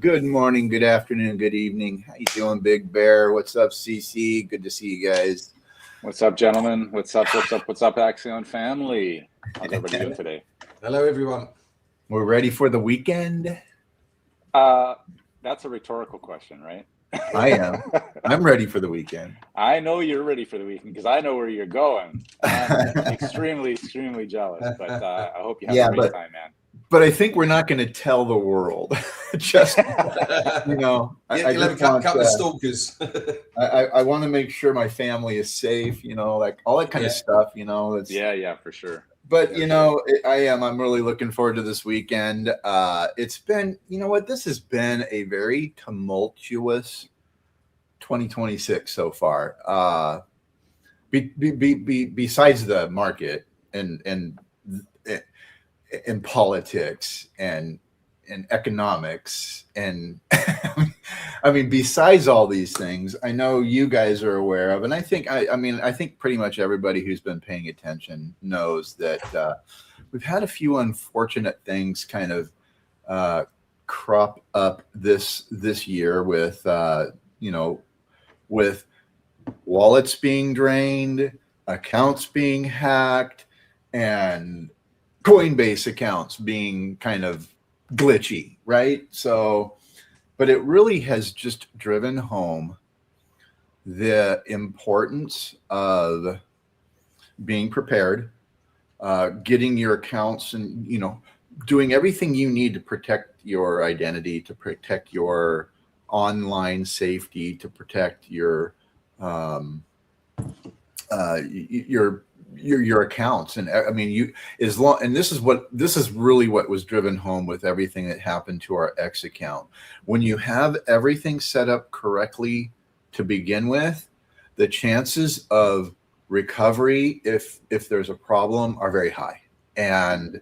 Good morning, good afternoon, good evening. How you doing, Big Bear? What's up, CC? Good to see you guys. What's up, gentlemen? What's up, Axion family? How's everybody doing today? Hello, everyone. We're ready for the weekend? That's a rhetorical question, right? I am. I'm ready for the weekend. I know you're ready for the weekend because I know where you're going. I'm extremely jealous, but I hope you have a great time, man. But I think we're not going to tell the world. Just, you know, I just want the stalkers. I want to make sure my family is safe, you know, like all that kind of stuff, you know. It's, yeah, for sure. But, you know, I'm really looking forward to this weekend. It's been, you know what, this has been a very tumultuous 2026 so far. Besides the market and politics and economics and I mean, besides all these things, I know you guys are aware of, and I think I think pretty much everybody who's been paying attention knows that we've had a few unfortunate things kind of crop up this year with you know, with wallets being drained, accounts being hacked, and Coinbase accounts being kind of glitchy, right? So, but it really has just driven home the importance of being prepared, getting your accounts and, you know, doing everything you need to protect your identity, to protect your online safety, to protect your accounts. And I mean, and this is really what was driven home with everything that happened to our X account. When you have everything set up correctly to begin with, the chances of recovery, if there's a problem, are very high. And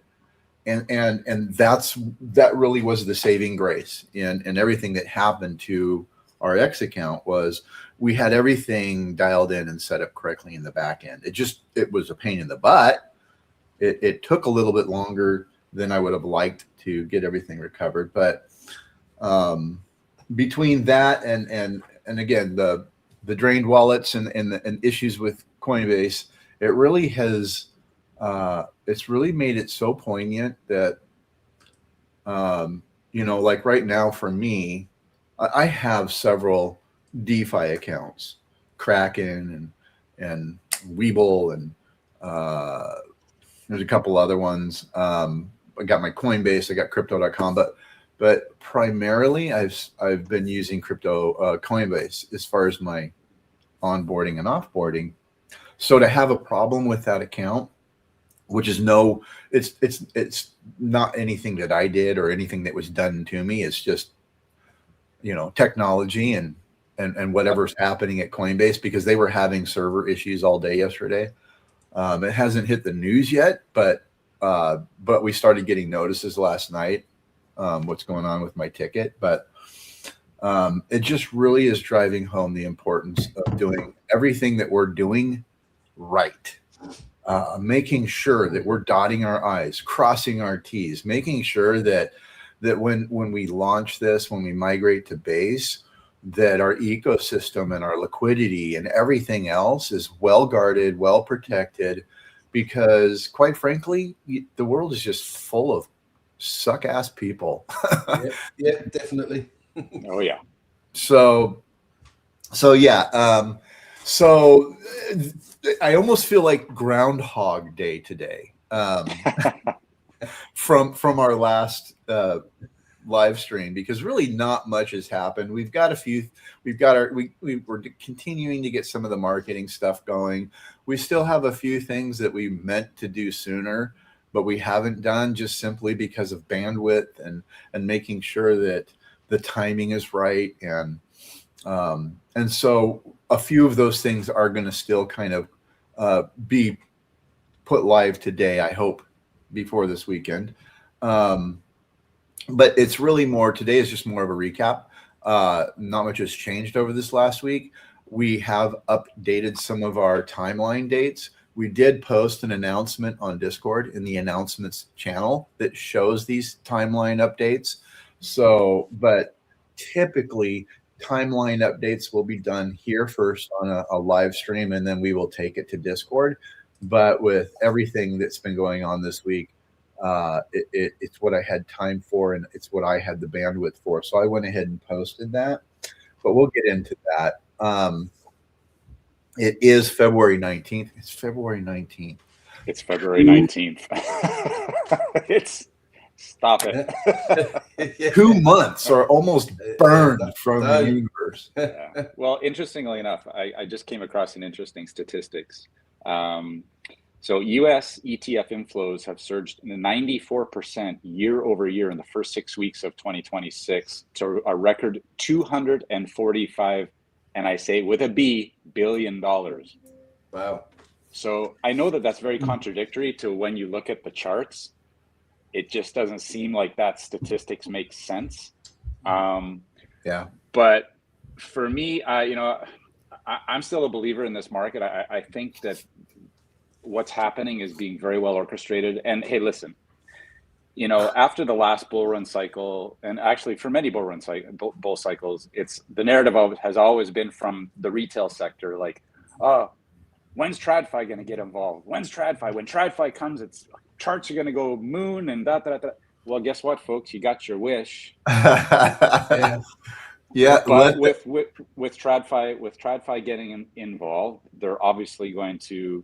that really was the saving grace in everything that happened to our X account. Was we had everything dialed in and set up correctly in the back end. It was a pain in the butt. It took a little bit longer than I would have liked to get everything recovered. But between that and again, the drained wallets and issues with Coinbase, it really has, it's really made it so poignant that, you know, like right now for me, I have several DeFi accounts, Kraken and Webull, and there's a couple other ones. I got my Coinbase, I got crypto.com, but primarily I've been using Coinbase as far as my onboarding and offboarding. So to have a problem with that account, which is it's not anything that I did or anything that was done to me. It's just, you know, technology and whatever's happening at Coinbase, because they were having server issues all day yesterday. It hasn't hit the news yet, but we started getting notices last night. What's going on with my ticket, but it just really is driving home the importance of doing everything that we're doing right. Making sure that we're dotting our I's, crossing our T's, making sure that when we launch this, when we migrate to Base, that our ecosystem and our liquidity and everything else is well guarded, well protected, because quite frankly, the world is just full of suck ass people. Yeah, definitely. Oh yeah. So yeah. So I almost feel like Groundhog Day today, from our last live stream, because really not much has happened. We're continuing to get some of the marketing stuff going. We still have a few things that we meant to do sooner, but we haven't done, just simply because of bandwidth and making sure that the timing is right. And so a few of those things are going to still kind of be put live today, I hope, before this weekend. But it's really more, today is just more of a recap. Not much has changed over this last week. We have updated some of our timeline dates. We did post an announcement on Discord in the announcements channel that shows these timeline updates. So, but typically timeline updates will be done here first on a live stream, and then we will take it to Discord. But with everything that's been going on this week, it's what I had time for, and it's what I had the bandwidth for. So I went ahead and posted that, but we'll get into that. It is February 19th. It's February 19th. It's February 19th. Stop it. 2 months are almost burned from the universe. Yeah. Well, interestingly enough, I just came across an interesting statistics. So U.S. ETF inflows have surged 94% year over year in the first 6 weeks of 2026 to a record 245, and I say with a B, $billion. Wow. So I know that that's very contradictory to when you look at the charts. It just doesn't seem like that statistics make sense. Yeah. But for me, I'm still a believer in this market. I think that what's happening is being very well orchestrated. And hey, listen, after the last bull run cycle, and actually for many bull cycles, it's the narrative has always been from the retail sector, like, oh, when's TradFi going to get involved? When's TradFi? When TradFi comes, it's charts are going to go moon and da. Well, guess what, folks? You got your wish. Yeah. But with TradFi getting involved, they're obviously going to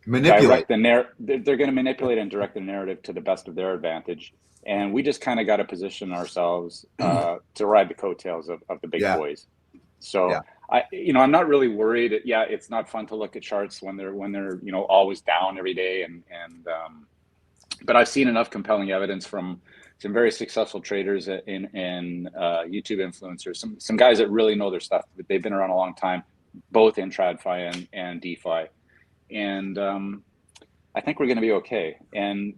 manipulate the narrative. They're going to manipulate and direct the narrative to the best of their advantage. And we just kind of got to position ourselves to ride the coattails of the big boys. So. Yeah. I'm not really worried. Yeah, it's not fun to look at charts when they're always down every day, but I've seen enough compelling evidence from some very successful traders and YouTube influencers, some guys that really know their stuff. They've been around a long time, both in TradFi and DeFi, and I think we're going to be okay. And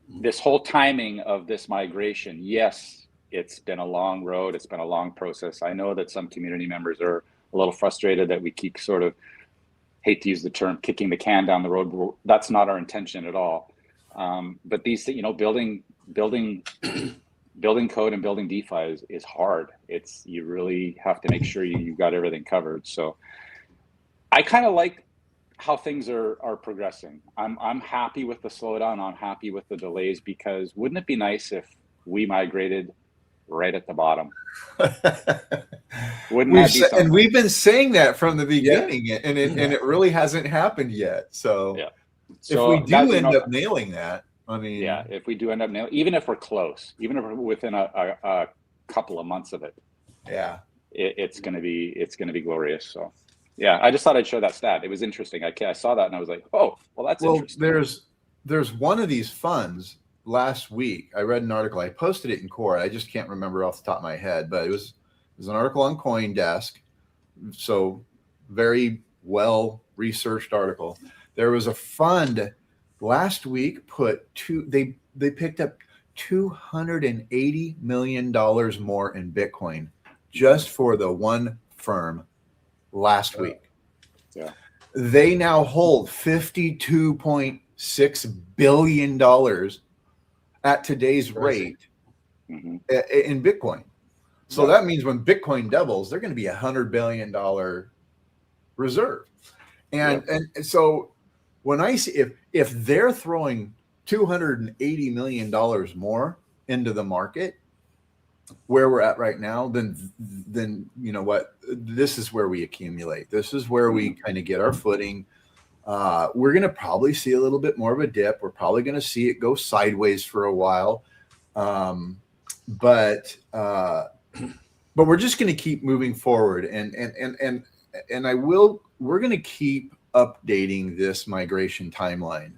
this whole timing of this migration, yes. It's been a long road. It's been a long process. I know that some community members are a little frustrated that we keep sort of, hate to use the term, kicking the can down the road. That's not our intention at all. But these, building code and building DeFi is hard. You really have to make sure you've got everything covered. So I kind of like how things are progressing. I'm happy with the slowdown. I'm happy with the delays, because wouldn't it be nice if we migrated right at the bottom? Wouldn't that be something? And we've been saying that from the beginning, and it really hasn't happened yet. So, if we do end up nailing that, if we do end up nailing, even if we're close, even if we're within a couple of months of it, it's gonna be glorious. So, I just thought I'd show that stat. It was interesting. I saw that and I was like, oh, well, that's interesting. There's one of these funds. Last week, I read an article. I posted it in Core. I just can't remember off the top of my head, but it was an article on CoinDesk. So very well researched article. There was a fund last week they picked up $280 million more in Bitcoin just for the one firm last week. Yeah. They now hold $52.6 billion at today's rate in Bitcoin. So that means when Bitcoin doubles, they're going to be $100 billion reserve. And so when I see if they're throwing $280 million more into the market where we're at right now, then you know what, this is where we accumulate. This is where we kind of get our footing. We're going to probably see a little bit more of a dip. We're probably going to see it go sideways for a while. But we're just going to keep moving forward. And we're going to keep updating this migration timeline.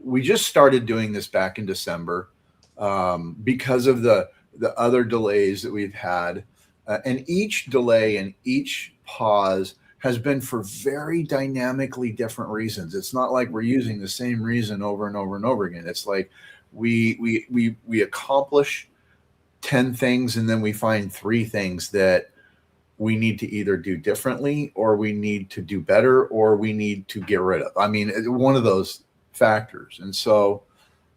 We just started doing this back in December because of the other delays that we've had. And each delay and each pause has been for very dynamically different reasons. It's not like we're using the same reason over and over and over again. It's like we accomplish 10 things and then we find 3 things that we need to either do differently, or we need to do better, or we need to get rid of. I mean, one of those factors. And so,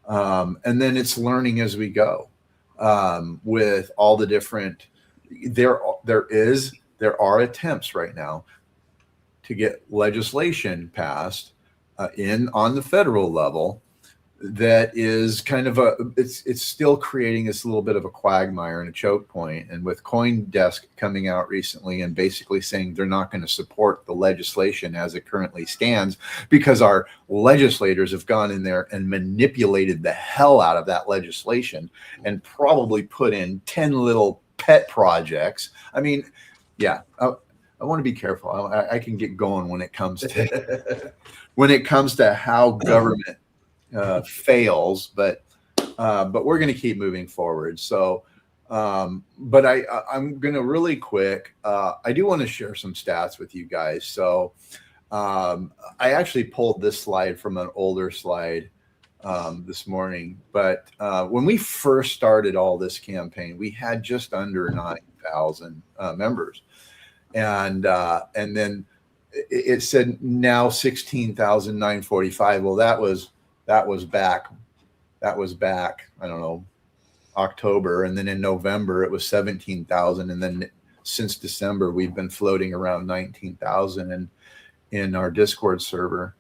and then it's learning as we go. with all the different. There are attempts right now to get legislation passed on the federal level that is kind of it's still creating this little bit of a quagmire and a choke point. And with CoinDesk coming out recently and basically saying they're not going to support the legislation as it currently stands because our legislators have gone in there and manipulated the hell out of that legislation and probably put in 10 little pet projects. I mean, yeah, I want to be careful. I can get going when it comes to how government fails, but we're going to keep moving forward. So, but I'm going to really quick. I do want to share some stats with you guys. So, I actually pulled this slide from an older slide this morning. But when we first started all this campaign, we had just under 9,000 members, and then it said now 16,945. Well, that was back. I don't know, October, and then in November it was 17,000, and then since December we've been floating around 19,000 in our Discord server.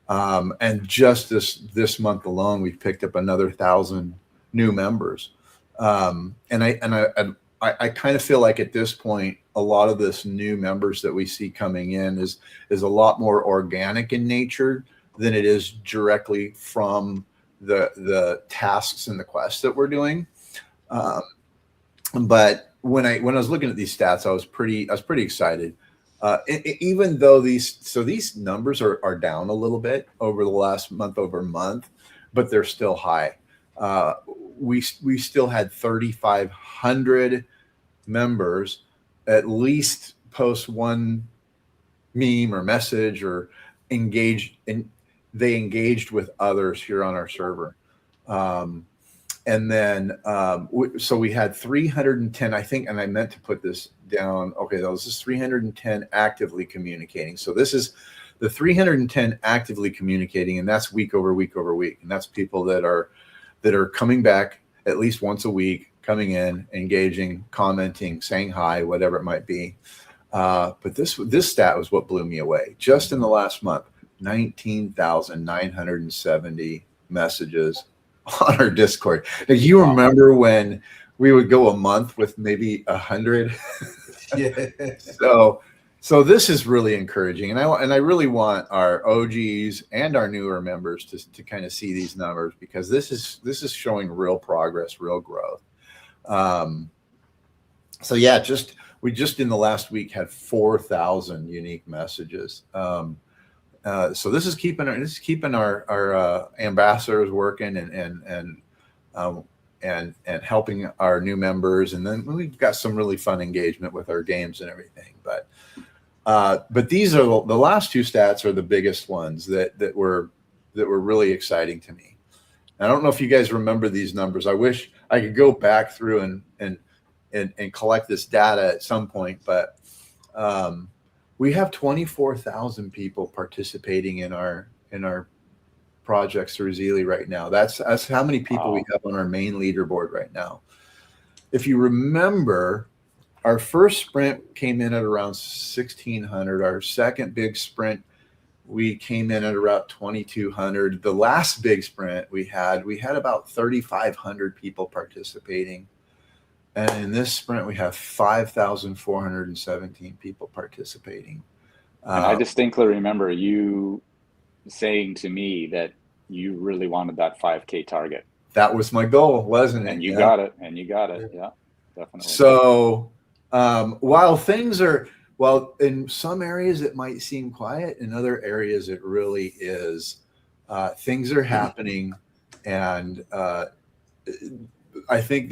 And just this month alone, we've picked up another 1,000 new members. And I kind of feel like at this point, a lot of this new members that we see coming in is a lot more organic in nature than it is directly from the tasks and the quests that we're doing. But when I was looking at these stats, I was pretty excited. Even though these numbers are down a little bit over the last month over month, but they're still high. We still had 3,500 members at least post one meme or message or engage, and they engaged with others here on our server. And then so we had 310, I think, and I meant to put this down. Okay, this is 310 actively communicating. So this is the 310 actively communicating, and that's week over week over week. And that's people that are coming back at least once a week, coming in, engaging, commenting, saying hi, whatever it might be. But this stat was what blew me away. Just in the last month, 19,970 messages on our Discord. Now, you remember when we would go a month with maybe 100? Yeah. So this is really encouraging, and I really want our OGs and our newer members to kind of see these numbers, because this is showing real progress, real growth. So yeah, we just in the last week had 4,000 unique messages. So this is keeping our ambassadors working and helping our new members, and then we've got some really fun engagement with our games and everything. But these are the last two stats are the biggest ones that were really exciting to me. I don't know if you guys remember these numbers. I wish I could go back through and collect this data at some point, but we have 24,000 people participating in our projects through Zealy right now. That's how many people we have on our main leaderboard right now. If you remember, our first sprint came in at around 1,600. Our second big sprint, we came in at around 2,200. The last big sprint we had about 3,500 people participating. And in this sprint, we have 5,417 people participating. And I distinctly remember you saying to me that you really wanted that 5K target. That was my goal, wasn't it? And you got it. Yeah, definitely. So while in some areas it might seem quiet, in other areas it really is. Things are happening, and I think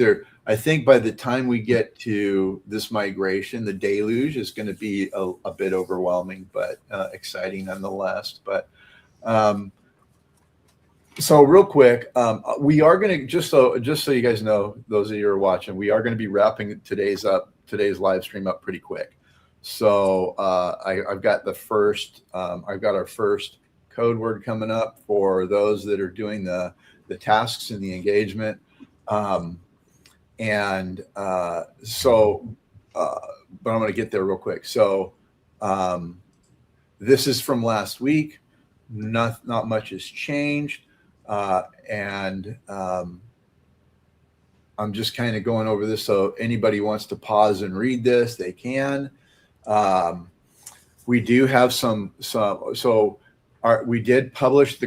by the time we get to this migration, the deluge is going to be a bit overwhelming, but exciting nonetheless. But so real quick, we are going to just so you guys know, those of you who are watching, we are going to be wrapping today's live stream up pretty quick. So I've got our first code word coming up for those that are doing the tasks and the engagement. And but I'm going to get there real quick. So this is from last week. Not much has changed. And I'm just kind of going over this. So anybody wants to pause and read this, they can. We do have we did publish the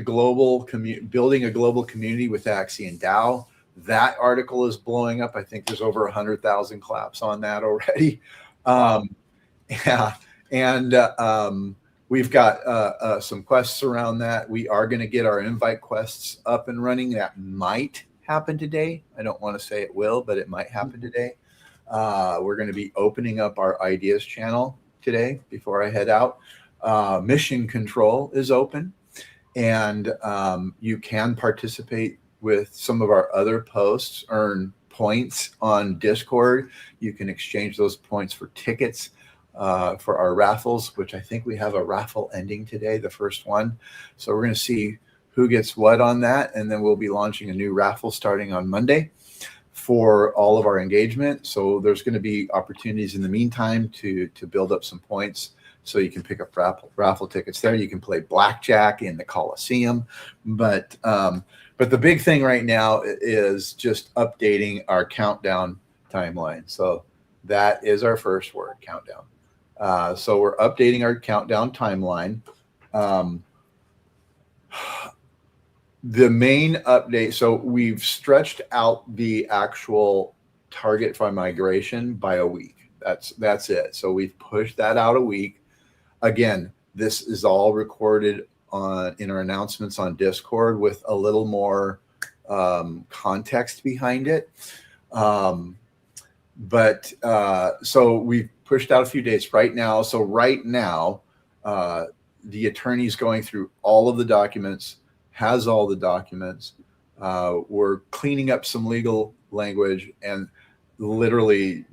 building a global community with Axion DAO. That article is blowing up. I think there's over 100,000 claps on that already. Yeah. And we've got some quests around that. We are going to get our invite quests up and running. That might happen today. I don't want to say it will, but it might happen today. We're going to be opening up our ideas channel today before I head out. Mission control is open, and you can participate with some of our other posts, earn points on Discord. You can exchange those points for tickets for our raffles, which I think we have a raffle ending today, the first one. So we're going to see who gets what on that, and then we'll be launching a new raffle starting on Monday for all of our engagement. So there's going to be opportunities in the meantime to build up some points, so you can pick up raffle tickets there. You can play blackjack in the Coliseum, but the big thing right now is just updating our countdown timeline. So that is our first word, countdown. So we're updating our countdown timeline. The main update, so we've stretched out the actual target for migration by a week. That's it. So we've pushed that out a week. Again, this is all recorded in our announcements on Discord with a little more context behind it. So we've pushed out a few dates right now. So right now, the attorney's going through all of the documents, has all the documents. We're cleaning up some legal language, and literally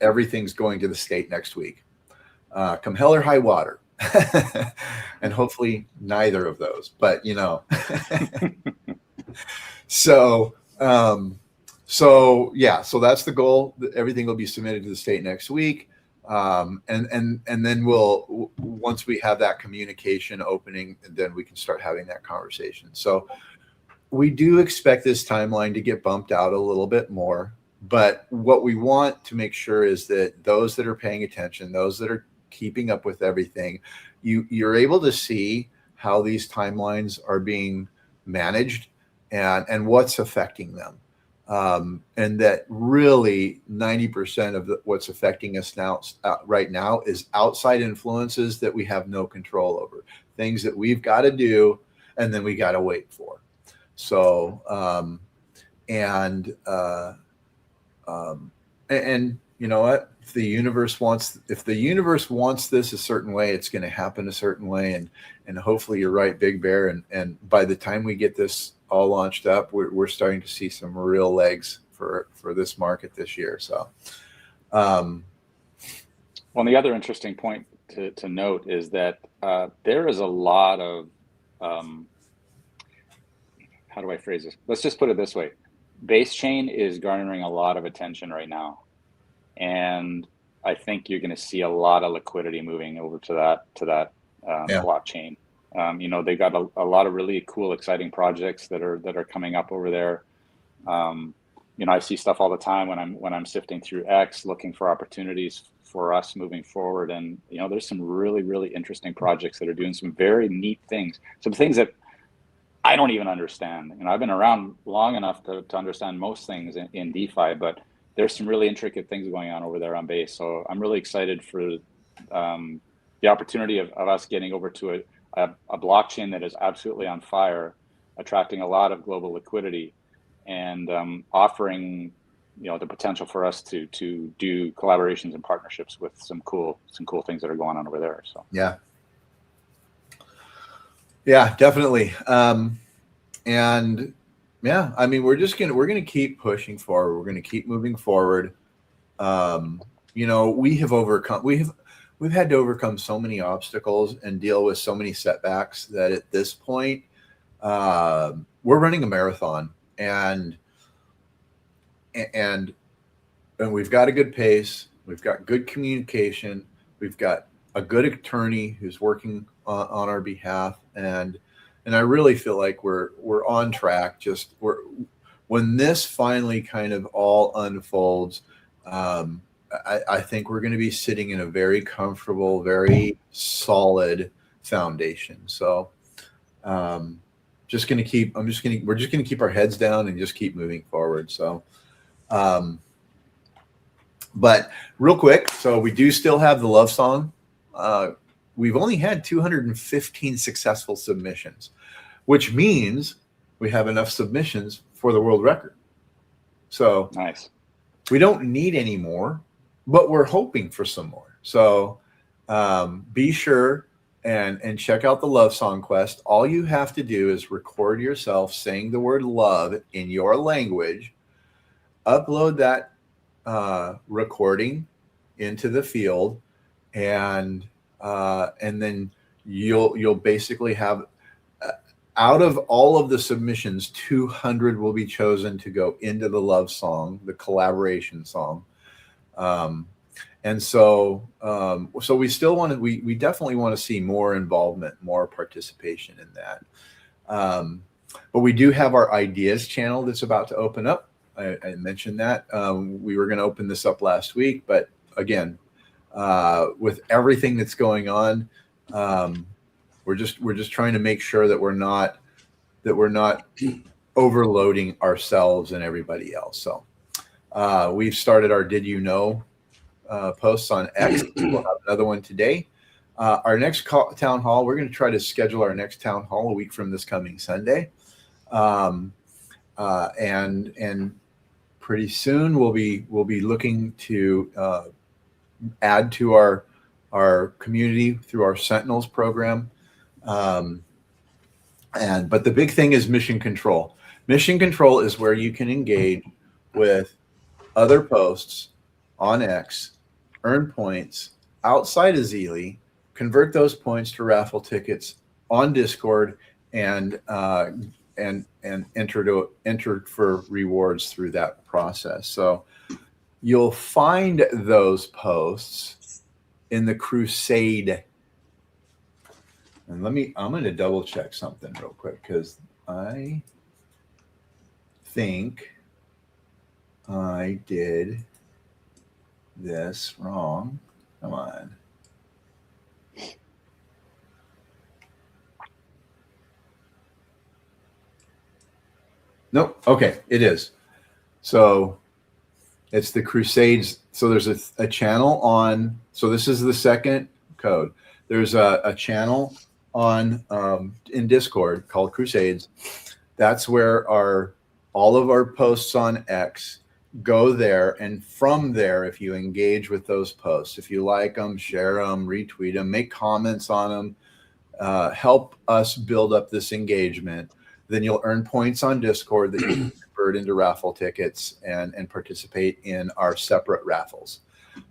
everything's going to the state next week. Come hell or high water. And hopefully neither of those, but so that's the goal. Everything will be submitted to the state next week. And then once we have that communication opening, then we can start having that conversation. So we do expect this timeline to get bumped out a little bit more, but what we want to make sure is that those that are paying attention, those that are keeping up with everything, you're able to see how these timelines are being managed and what's affecting them. And that really 90% of what's affecting us now right now is outside influences that we have no control over, things that we've got to do and then we got to wait for. So and you know what, if the universe wants this a certain way, it's going to happen a certain way. And hopefully you're right, Big Bear. And by the time we get this all launched up, we're starting to see some real legs for this market this year. So, well, the other interesting point to note is that there is a lot of, how do I phrase this? Let's just put it this way. Base chain is garnering a lot of attention right now. And I think you're going to see a lot of liquidity moving over to that blockchain. They got a lot of really cool, exciting projects that are coming up over there. I see stuff all the time when I'm sifting through X, looking for opportunities for us moving forward. And there's some really, really interesting projects that are doing some very neat things, some things that I don't even understand. I've been around long enough to understand most things in DeFi, but there's some really intricate things going on over there on Base. So I'm really excited for the opportunity of us getting over to a blockchain that is absolutely on fire, attracting a lot of global liquidity, and offering the potential for us to do collaborations and partnerships with some cool things that are going on over there. So yeah, definitely. And yeah, I mean, we're gonna keep pushing forward. We're gonna keep moving forward. We've had to overcome so many obstacles and deal with so many setbacks that at this point, we're running a marathon. And and we've got a good pace. We've got good communication. We've got a good attorney who's working on our behalf, and I really feel like we're on track. When this finally kind of all unfolds, I think we're going to be sitting in a very comfortable, very solid foundation. So we're just going to keep our heads down and just keep moving forward. So, but real quick, so we do still have the love song. We've only had 215 successful submissions, which means we have enough submissions for the world record. So nice. We don't need any more, but we're hoping for some more. So be sure and check out the Love Song Quest. All you have to do is record yourself saying the word love in your language, upload that recording into the field, and then you'll basically have, out of all of the submissions, 200 will be chosen to go into the love song, the collaboration song. And so we still want to, we definitely want to see more involvement, more participation in that. But we do have our ideas channel that's about to open up. I mentioned that we were going to open this up last week, but again, with everything that's going on, we're just trying to make sure that we're not overloading ourselves and everybody else. So we've started our Did You Know posts on X. We'll have another one today. Our next town hall, we're going to try to schedule our next town hall a week from this coming Sunday. And pretty soon we'll be looking to add to our community through our Sentinels program. But the big thing is mission control. Mission control is where you can engage with other posts on X, earn points outside of Zeely, convert those points to raffle tickets on Discord, and enter for rewards through that process. So you'll find those posts in the Crusade. And I'm going to double check something real quick, because I think I did this wrong. Come on. Nope. Okay, it is. So it's the Crusades. So there's a channel on. So this is the second code. There's a channel on in Discord called Crusades. That's where all of our posts on X go there, and from there, if you engage with those posts, if you like them, share them, retweet them, make comments on them, help us build up this engagement, then you'll earn points on Discord that you can convert into raffle tickets and participate in our separate raffles.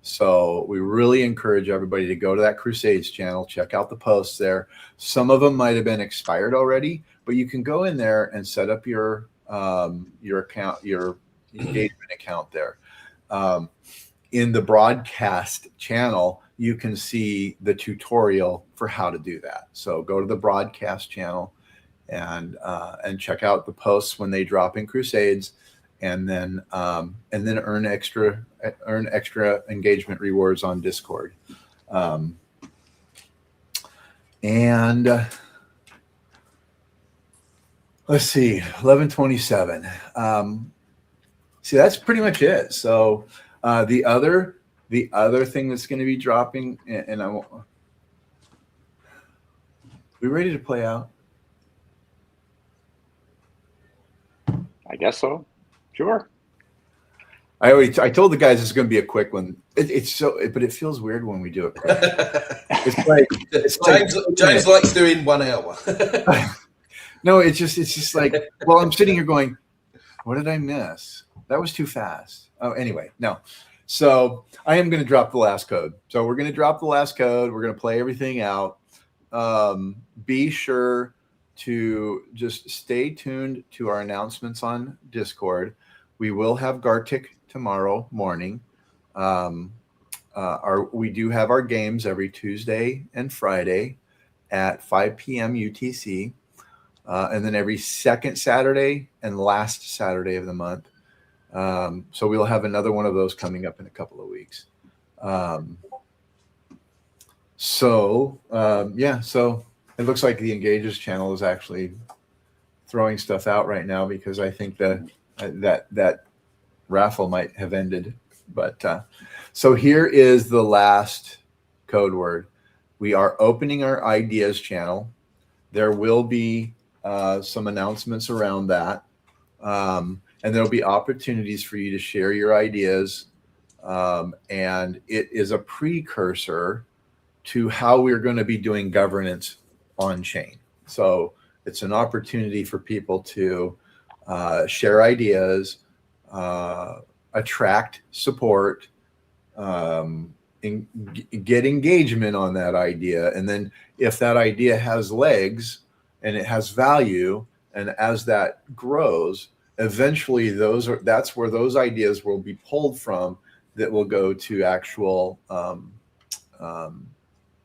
So we really encourage everybody to go to that Crusades channel, check out the posts there. Some of them might have been expired already, but you can go in there and set up your account, your engagement account there. In the broadcast channel, you can see the tutorial for how to do that. So go to the broadcast channel and check out the posts when they drop in Crusades, and then earn extra engagement rewards on Discord. And let's see, 1127. See, that's pretty much it. So the other thing that's going to be dropping, and I won't. We ready to play out? I guess so. Sure. I told the guys it's going to be a quick one. But it feels weird when we do it quick. James likes doing 1 hour. No, it's just like, well, I'm sitting here going, what did I miss? That was too fast. Oh, anyway, no. So I am going to drop the last code. So we're going to drop the last code. We're going to play everything out. Be sure to just stay tuned to our announcements on Discord. We will have Gartic tomorrow morning. We do have our games every Tuesday and Friday at 5 p.m. UTC, and then every second Saturday and last Saturday of the month. So we'll have another one of those coming up in a couple of weeks. So it looks like the Engages channel is actually throwing stuff out right now, because I think that raffle might have ended. But so here is the last code word. We are opening our ideas channel. There will be some announcements around that. And there'll be opportunities for you to share your ideas. And it is a precursor to how we're going to be doing governance on chain. So it's an opportunity for people to share ideas, attract support, get engagement on that idea. And then if that idea has legs and it has value, and as that grows, eventually that's where those ideas will be pulled from, that will go to actual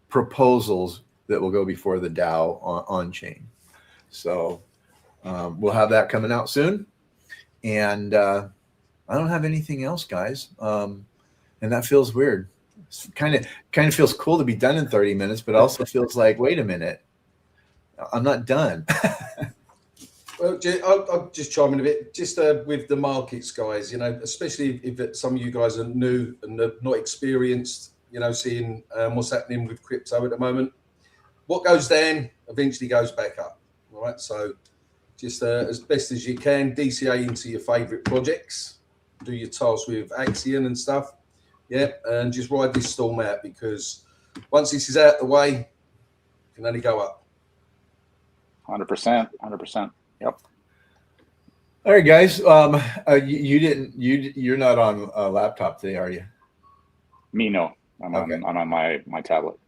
proposals that will go before the DAO on chain. So we'll have that coming out soon. And I don't have anything else, guys. And that feels weird. It's kind of feels cool to be done in 30 minutes, but also feels like, wait a minute, I'm not done. Well, I'll just chime in a bit, just with the markets, guys, especially if some of you guys are new and not experienced, seeing what's happening with crypto at the moment. What goes down eventually goes back up. All right. So just as best as you can, DCA into your favorite projects, do your tasks with Axion and stuff. Yeah. And just ride this storm out, because once this is out the way, it can only go up. 100%. 100%. Yep. All right, guys. You're not on a laptop today, are you? Me, no. I'm on my tablet.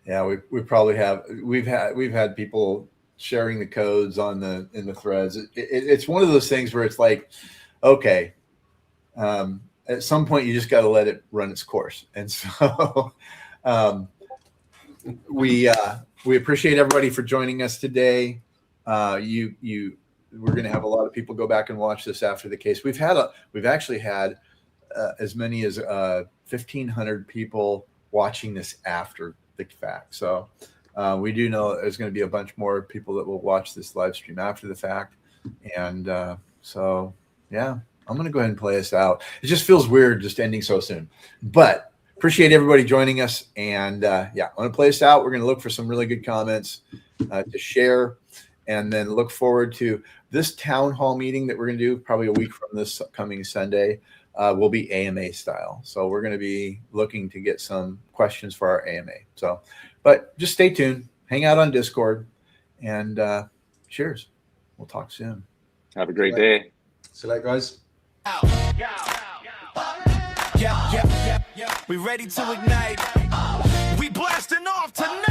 Yeah, we probably have. We've had people sharing the codes in the threads. It's one of those things where it's like, okay, at some point you just got to let it run its course. And so we appreciate everybody for joining us today. We're going to have a lot of people go back and watch this after the case. We've actually had as many as 1,500 people watching this after the fact. So we do know there's going to be a bunch more people that will watch this live stream after the fact. And so, yeah, I'm going to go ahead and play us out. It just feels weird just ending so soon, but appreciate everybody joining us. And I'm going to play us out. We're going to look for some really good comments to share, and then look forward to this town hall meeting that we're going to do probably a week from this coming Sunday. Will be AMA style. So we're going to be looking to get some questions for our AMA. So, but just stay tuned, hang out on Discord, and cheers. We'll talk soon. Have a great day. See you later, guys. We ready to ignite. We blasting off tonight.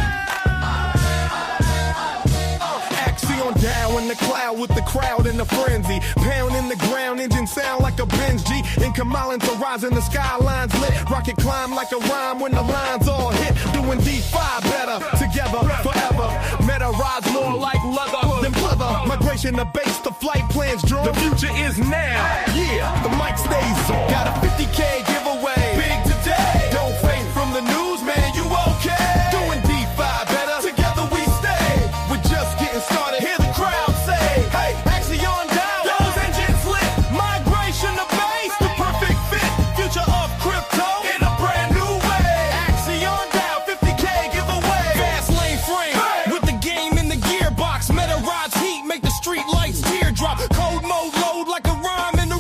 Axion DAO in the cloud with the crowd in the frenzy. Pound in the ground, engine sound like a Benz G. In Kamalin to rise in the skylines lit. Rocket climb like a rhyme when the lines all hit. Doing D5 better, together forever. Meta rides more like leather than pleather. Migration to base, the flight plans drawn. The future is now. Yeah, the mic stays on. Got a 50K giveaway. Big today. Don't fade from the news, man. You okay? Doing D5 better. Together we stay. We're just getting started. Hear the crowd say, hey, Axion DAO. Those engines lit. Migration to base. The perfect fit. Future of crypto in a brand new way. Axion DAO, 50K giveaway. Fast lane frame. Hey. With the game in the gearbox. Meta rods heat. Make the street lights teardrop. Code mode load like a rhyme in the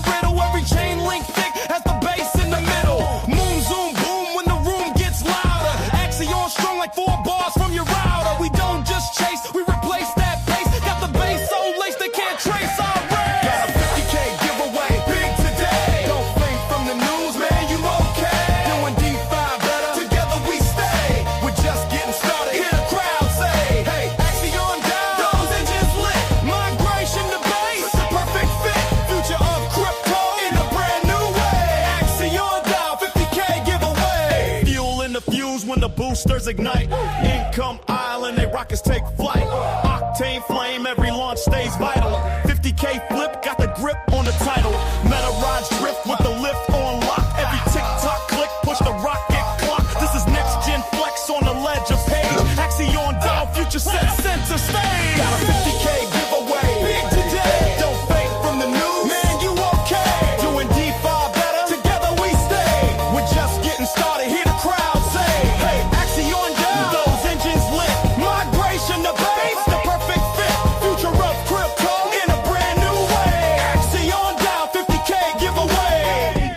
boosters ignite. Income Island, they rockets take flight. Octane flame, every launch stays vital. 50K flip, got the grip on the title. Meta rides drift with the lift on lock. Every tick-tock click, push the rocket clock. This is next-gen flex on the ledger page. Axion DAO, future set center stage. Got a 50K giveaway. Big today. Don't fake from the news. Man, you okay. Doing DeFi better. Together we stay. We're just getting started. Hear the crowd say, hey, Axion DAO. Those engines lit. Migration to base. The perfect fit. Future of crypto in a brand new way. Axion DAO, 50K giveaway.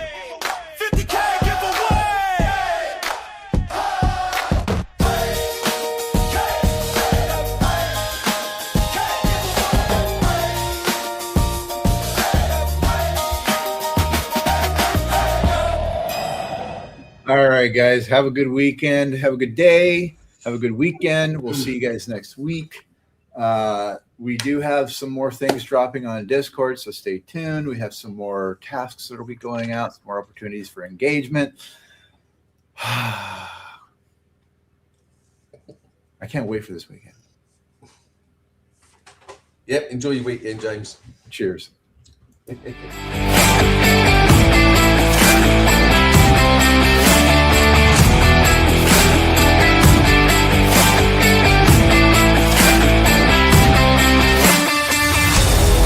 50K giveaway. All right, guys. Have a good weekend. Have a good day. Have a good weekend. We'll see you guys next week. We do have some more things dropping on Discord, so stay tuned. We have some more tasks that will be going out, some more opportunities for engagement. I can't wait for this weekend. Yep. Enjoy your weekend, James. Cheers.